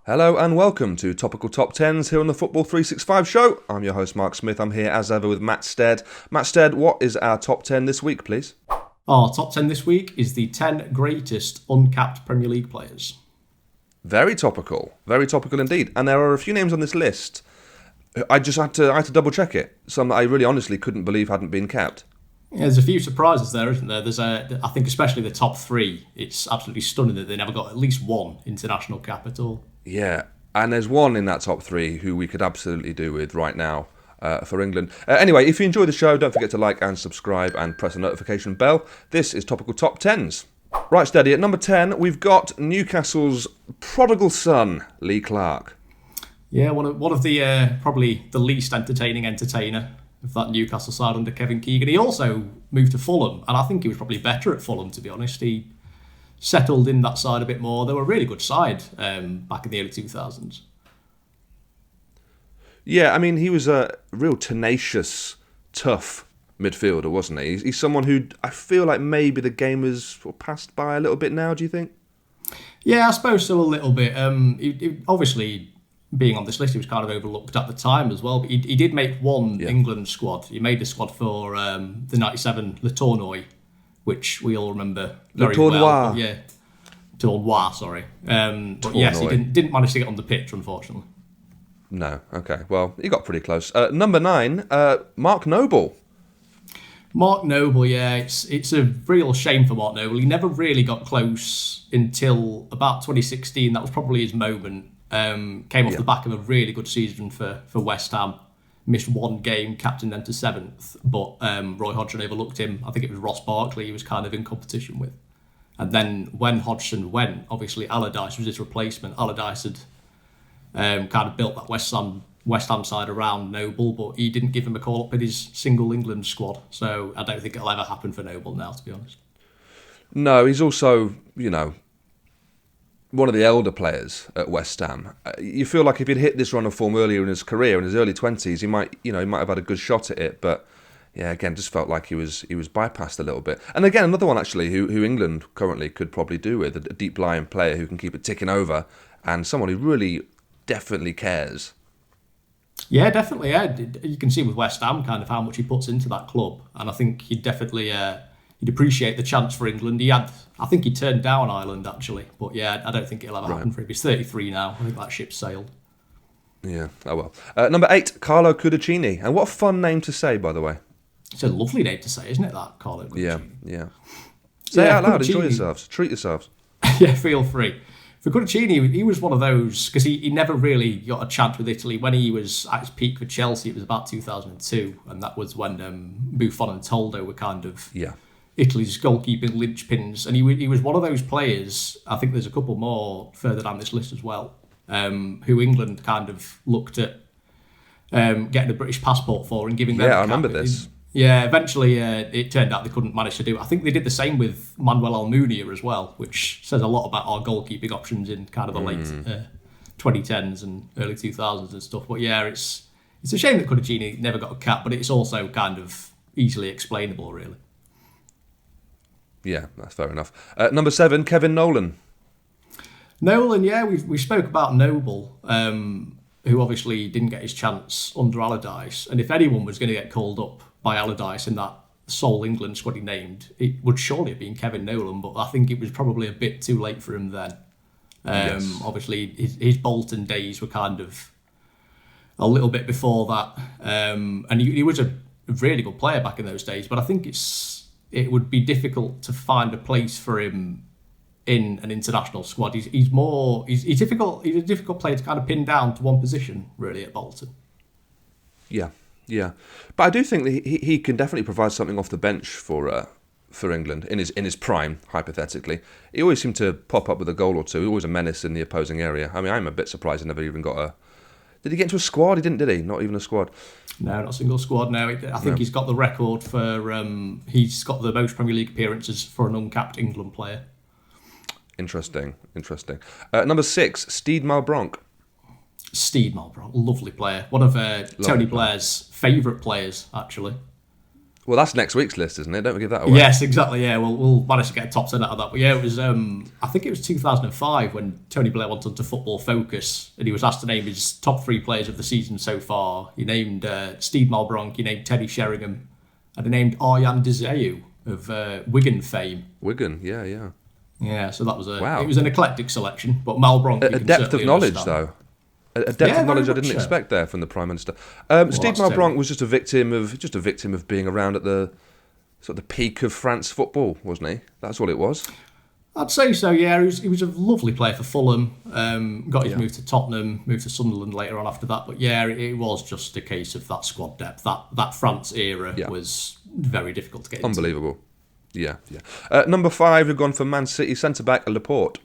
Hello and welcome to Topical Top 10s here on the Football 365 show. I'm your host Mark Smith. I'm here as ever with Matt Stead. Matt Stead, what is our top 10 this week, please? Our top 10 this week is the 10 greatest uncapped Premier League players. Very topical indeed. And there are a few names on this list. I had to double check it. Some that I really honestly couldn't believe hadn't been capped. Yeah, there's a few surprises there, isn't there? I think especially the top three, it's absolutely stunning that they never got at least one international cap at all. Yeah, and there's one in that top three who we could absolutely do with right now for England. Anyway, if you enjoy the show, don't forget to like and subscribe and press the notification bell. This is Topical Top 10s. Right, Steady, at number 10, we've got Newcastle's prodigal son, Lee Clark. Yeah, one of the probably the least entertaining entertainer of that Newcastle side under Kevin Keegan. He also moved to Fulham, and I think he was probably better at Fulham, to be honest. He settled in that side a bit more. They were a really good side back in the early 2000s. Yeah, I mean, he was a real tenacious, tough midfielder, wasn't he? He's someone who I feel like maybe the game has passed by a little bit now, do you think? Yeah, I suppose so, a little bit. Obviously, being on this list, he was kind of overlooked at the time as well. But he did make one England squad. He made the squad for the 97 Le Tournoi, which we all remember very well. Yeah, Tournoi, sorry. But yes, he didn't manage to get on the pitch, unfortunately. No, okay. Well, he got pretty close. Number 9, Mark Noble. Mark Noble, yeah, it's a real shame for Mark Noble. He never really got close until about 2016. That was probably his moment. Came off the back of a really good season for West Ham. Missed one game, captained them to 7th, but Roy Hodgson overlooked him. I think it was Ross Barkley he was kind of in competition with. And then when Hodgson went, obviously Allardyce was his replacement. Allardyce had kind of built that West Ham side around Noble, but he didn't give him a call up in his single England squad. So I don't think it'll ever happen for Noble now, to be honest. No, he's also, one of the elder players at West Ham. You feel like if he'd hit this run of form earlier in his career, in his early 20s, he might have had a good shot at it. But yeah, again, just felt like he was bypassed a little bit. And again, another one actually who England currently could probably do with, a deep lying player who can keep it ticking over, and someone who really definitely cares. Yeah, definitely. Yeah, you can see with West Ham kind of how much he puts into that club, and I think he'd definitely he'd appreciate the chance for England. I think he turned down Ireland actually, but yeah, I don't think it'll ever happen for him. He's 33 now. I think that ship's sailed. Yeah. Oh well. Number 8, Carlo Cudicini, and what a fun name to say, by the way. It's a lovely name to say, isn't it? That Carlo Cudicini. Yeah. Say it out loud. Enjoy yourselves. Treat yourselves. Yeah, feel free. For Cudicini, he was one of those, because he never really got a chance with Italy. When he was at his peak for Chelsea, it was about 2002, and that was when Buffon and Toldo were kind of Italy's goalkeeping linchpins. And he was one of those players, I think there's a couple more further down this list as well, who England kind of looked at getting a British passport for and giving them I remember this. Yeah, eventually it turned out they couldn't manage to do it. I think they did the same with Manuel Almunia as well, which says a lot about our goalkeeping options in kind of the late 2010s and early 2000s and stuff. But yeah, it's a shame that Cudicini never got a cap, but it's also kind of easily explainable, really. Yeah, that's fair enough. Number 7, Kevin Nolan. Nolan, yeah, we spoke about Noble, who obviously didn't get his chance under Allardyce. And if anyone was going to get called up by Allardyce in that sole England squad he named, it would surely have been Kevin Nolan, but I think it was probably a bit too late for him then. Obviously, his Bolton days were kind of a little bit before that. And he was a really good player back in those days, but I think it would be difficult to find a place for him in an international squad. He's a difficult player to kind of pin down to one position, really, at Bolton. Yeah. But I do think that he can definitely provide something off the bench for England in his prime, hypothetically. He always seemed to pop up with a goal or two. Always a menace in the opposing area. I mean, I'm a bit surprised he never even got a... Did he get into a squad? He didn't, did he? Not even a squad. No, not a single squad, no. I think he's got the record for... he's got the most Premier League appearances for an uncapped England player. Interesting. Number 6, Steed Malbranque. Steed Malbranque, lovely player. One of Tony Blair's favourite players, actually. Well, that's next week's list, isn't it? Don't give that away. Yes, exactly. Yeah, we'll manage to get a top 10 out of that. But yeah, it was. I think it was 2005 when Tony Blair went on to Football Focus, and he was asked to name his top 3 players of the season so far. He named Steed Malbranque, he named Teddy Sheringham, and he named Arjan Dzeu of Wigan fame. Wigan, yeah. Yeah, so that was Wow. It was an eclectic selection, but Malbranque. A depth of knowledge, though. A depth of knowledge I didn't expect there from the Prime Minister. Steed Malbranque was just a victim of being around at the sort of the peak of France football, wasn't he? That's all it was. I'd say so. Yeah, he was a lovely player for Fulham. Got his move to Tottenham, moved to Sunderland later on after that. But yeah, it was just a case of that squad depth. That France era was very difficult to get into. Unbelievable. Yeah. Number 5, we've gone for Man City centre back Laporte.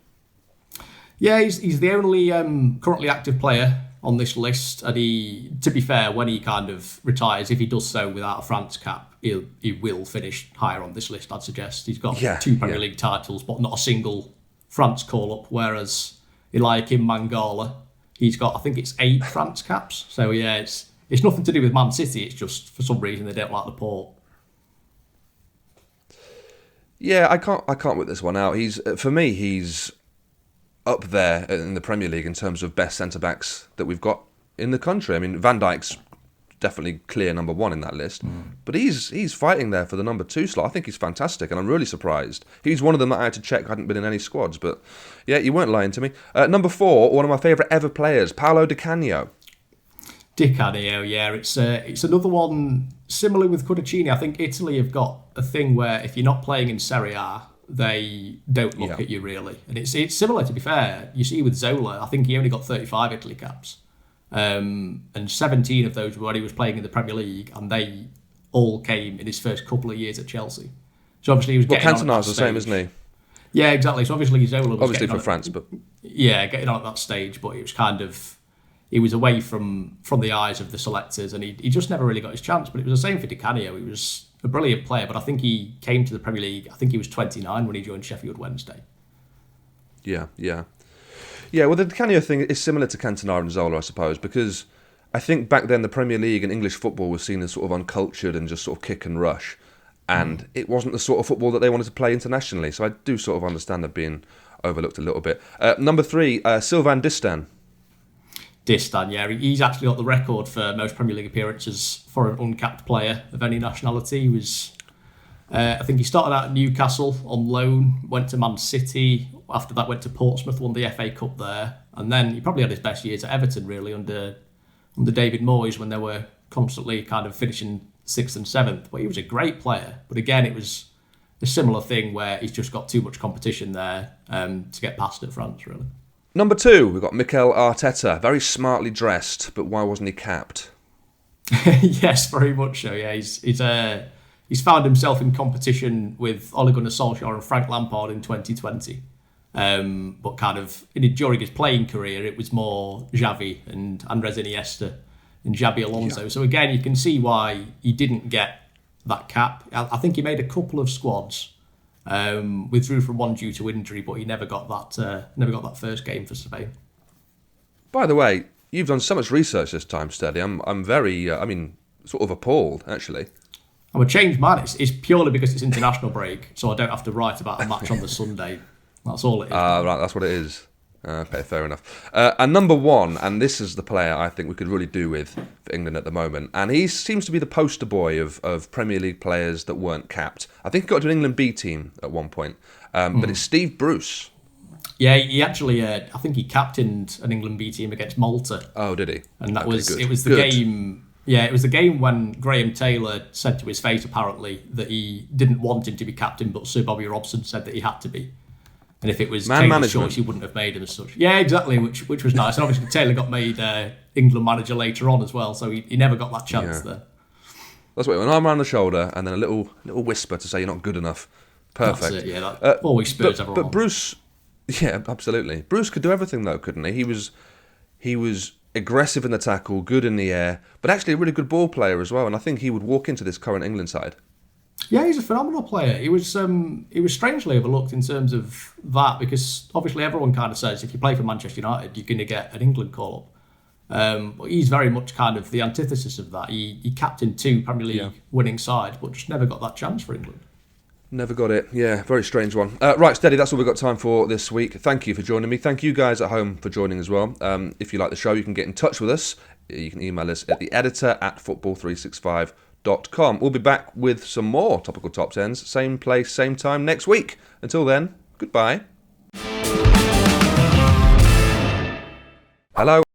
Yeah, he's the only currently active player on this list, and to be fair, when he kind of retires, if he does so without a France cap, he will finish higher on this list, I'd suggest. He's got 2 Premier League titles, but not a single France call-up, whereas Eliakim Mangala, he's got, I think it's 8 France caps. So yeah, it's nothing to do with Man City, it's just for some reason they don't like Laporte. Yeah, I can't work this one out. For me, he's up there in the Premier League in terms of best centre-backs that we've got in the country. I mean, Van Dijk's definitely clear number 1 in that list, but he's fighting there for the number 2 slot. I think he's fantastic, and I'm really surprised. He's one of them that I had to check hadn't been in any squads, but yeah, you weren't lying to me. Number 4, one of my favourite ever players, Paolo Di Canio. Di Canio, yeah, it's another one similar with Cudicini. I think Italy have got a thing where if you're not playing in Serie A, they don't look at you really, and it's similar. To be fair, you see with Zola, I think he only got 35 Italy caps, and 17 of those were when he was playing in the Premier League, and they all came in his first couple of years at Chelsea. So obviously he was getting Cantona's the same, isn't he? Yeah, exactly. So obviously Zola was from France, but getting on at that stage, but it was kind of he was away from the eyes of the selectors, and he just never really got his chance. But it was the same for Di Canio. He was a brilliant player, but I think he came to the Premier League, I think he was 29 when he joined Sheffield Wednesday. Yeah, well, the Di Canio thing is similar to Cantona and Zola, I suppose, because I think back then the Premier League and English football was seen as sort of uncultured and just sort of kick and rush, and it wasn't the sort of football that they wanted to play internationally, so I do sort of understand them being overlooked a little bit. Number 3, Sylvain Distin. Distin, yeah, he's actually got the record for most Premier League appearances for an uncapped player of any nationality. He was, I think he started out at Newcastle on loan, went to Man City, after that went to Portsmouth, won the FA Cup there, and then he probably had his best years at Everton really under David Moyes when they were constantly kind of finishing 6th and 7th. But he was a great player. But again, it was a similar thing where he's just got too much competition there to get past at France really. Number 2, we've got Mikel Arteta, very smartly dressed, but why wasn't he capped? Yes, very much so. Yeah, he's found himself in competition with Ole Gunnar Solskjaer and Frank Lampard in 2020. But kind of during his playing career, it was more Xavi and Andres Iniesta and Xabi Alonso. Yeah. So again, you can see why he didn't get that cap. I think he made a couple of squads. Withdrew from one due to injury, but he never got that first game for Spain. By the way, you've done so much research this time, Steady. I'm very, sort of appalled, actually. I'm a changed man. It's purely because it's international break, so I don't have to write about a match on the Sunday. That's all it is. Right, that's what it is. Okay, fair enough. And number 1, and this is the player I think we could really do with for England at the moment, and he seems to be the poster boy of Premier League players that weren't capped. I think he got to an England B team at one point, but it's Steve Bruce. Yeah, he actually, I think he captained an England B team against Malta. Oh, did he? And it was the game. Yeah, it was the game when Graham Taylor said to his face apparently that he didn't want him to be captain, but Sir Bobby Robson said that he had to be. And if it was Taylor's choice, he wouldn't have made him as such. Yeah, exactly, which was nice. And obviously Taylor got made England manager later on as well, so he never got that chance there. That's what, an arm around the shoulder and then a little whisper to say you're not good enough. Perfect. That's it, yeah. That always spurs everyone. But Bruce, yeah, absolutely. Bruce could do everything though, couldn't he? He was aggressive in the tackle, good in the air, but actually a really good ball player as well. And I think he would walk into this current England side. Yeah, he's a phenomenal player. He was strangely overlooked in terms of that because obviously everyone kind of says if you play for Manchester United, you're going to get an England call-up. But he's very much kind of the antithesis of that. He captained 2 Premier League winning sides, but just never got that chance for England. Never got it. Yeah, very strange one. Right, Steady, that's all we've got time for this week. Thank you for joining me. Thank you guys at home for joining as well. If you like the show, you can get in touch with us. You can email us at theeditor@football365.com. We'll be back with some more topical top tens, same place, same time next week. Until then, goodbye. Hello.